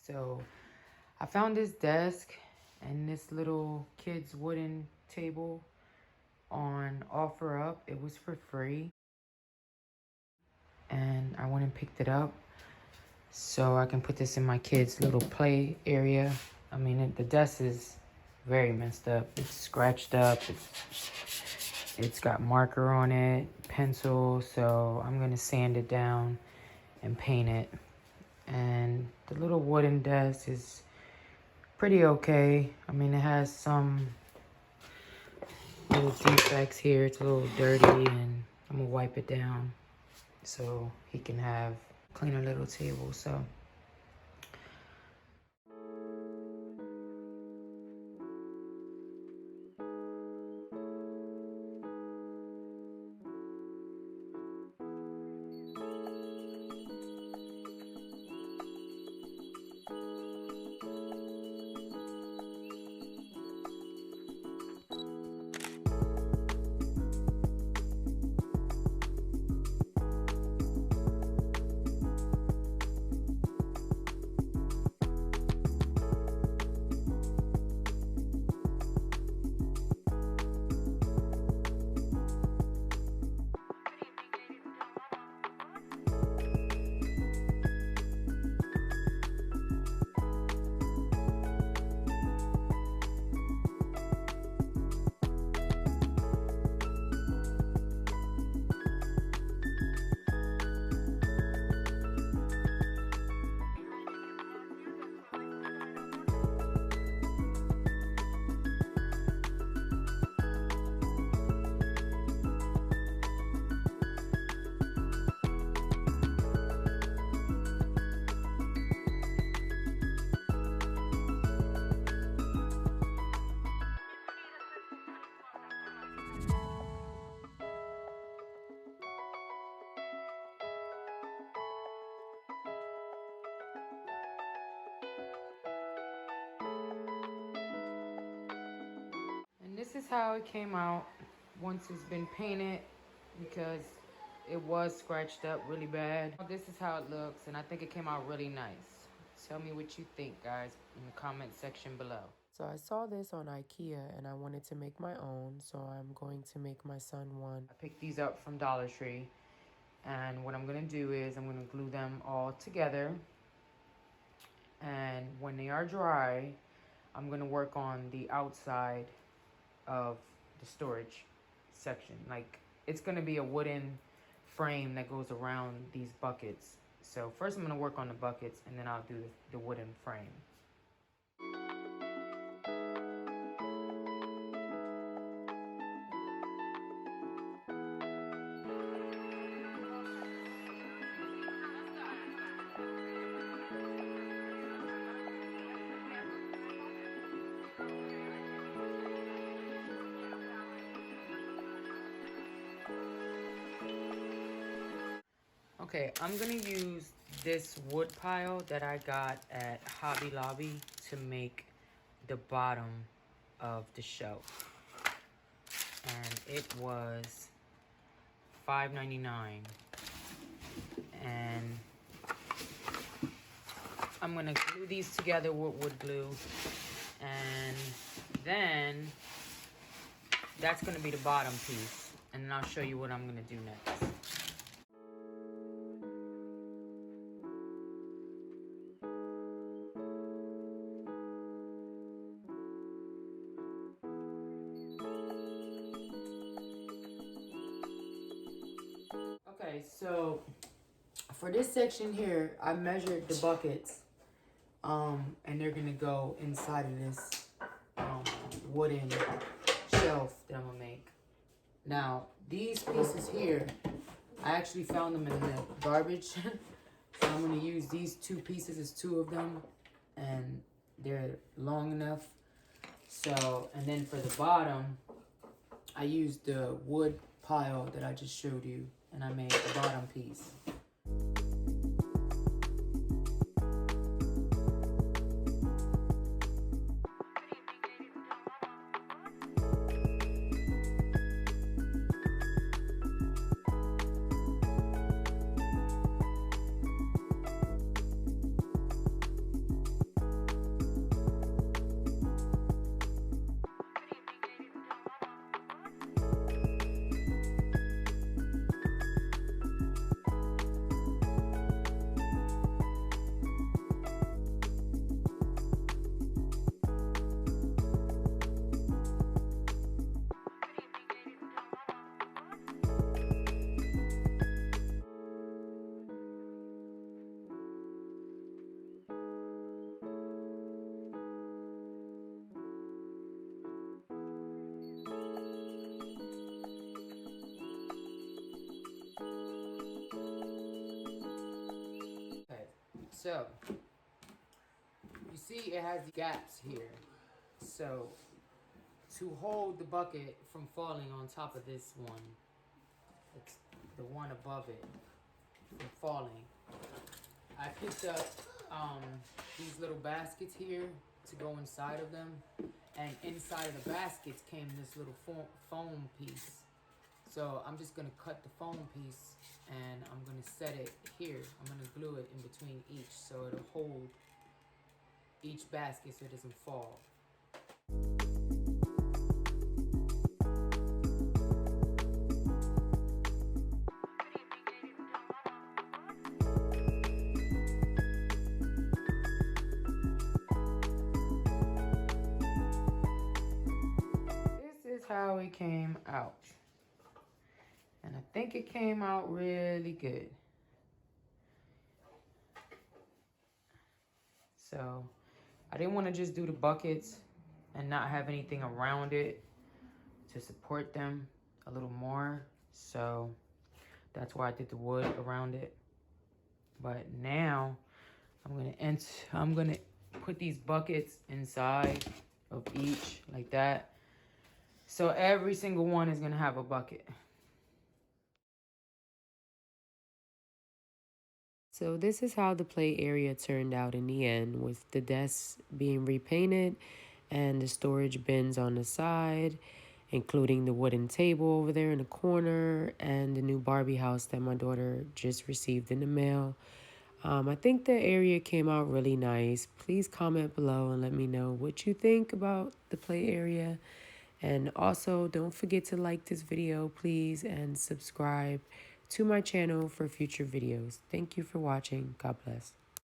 So I found this desk and this little kid's wooden table on OfferUp. It was for free. And I went and picked it up so I can put this in my kid's little play area. I mean, the desk is very messed up. It's scratched up. It's got marker on it, pencil. So I'm gonna sand it down and paint it. And the little wooden desk is pretty okay. I mean, it has some little defects here. It's a little dirty, and I'm gonna wipe it down so he can have a cleaner little table. So and this is how it came out once it's been painted, because it was scratched up really bad. This is how it looks, and I think it came out really nice. Tell me what you think, guys, in the comment section below. So I saw this on IKEA and I wanted to make my own, so I'm going to make my son one. I picked these up from Dollar Tree, and what I'm gonna do is I'm gonna glue them all together, and when they are dry, I'm gonna work on the outside of the storage section. Like, it's gonna be a wooden frame that goes around these buckets. So first I'm gonna work on the buckets, and then I'll do the wooden frame. Okay, I'm gonna use this wood pile that I got at Hobby Lobby to make the bottom of the shelf. And it was $5.99. And I'm gonna glue these together with wood glue. And then that's gonna be the bottom piece. And then I'll show you what I'm gonna do next. Okay, so for this section here, I measured the buckets, and they're gonna go inside of this wooden shelf that I'm gonna make. Now, these pieces here, I actually found them in the garbage. So I'm gonna use these two pieces, it's two of them, and they're long enough. So, and then for the bottom, I used the wood pile that I just showed you, and I made the bottom piece. So, you see it has gaps here. So, to hold the bucket from falling on top of this one, it's the one above it, from falling, I picked up these little baskets here to go inside of them. And inside of the baskets came this little foam piece. So I'm just gonna cut the foam piece and I'm gonna set it here. I'm gonna glue it in between each so it'll hold each basket so it doesn't fall. This is how it came out. And I think it came out really good. So I didn't want to just do the buckets and not have anything around it to support them a little more. So that's why I did the wood around it. But now I'm gonna put these buckets inside of each like that. So every single one is gonna have a bucket. So this is how the play area turned out in the end, with the desks being repainted and the storage bins on the side, including the wooden table over there in the corner and the new Barbie house that my daughter just received in the mail. I think the area came out really nice. Please comment below and let me know what you think about the play area. And also, don't forget to like this video, please, and subscribe to my channel for future videos. Thank you for watching. God bless.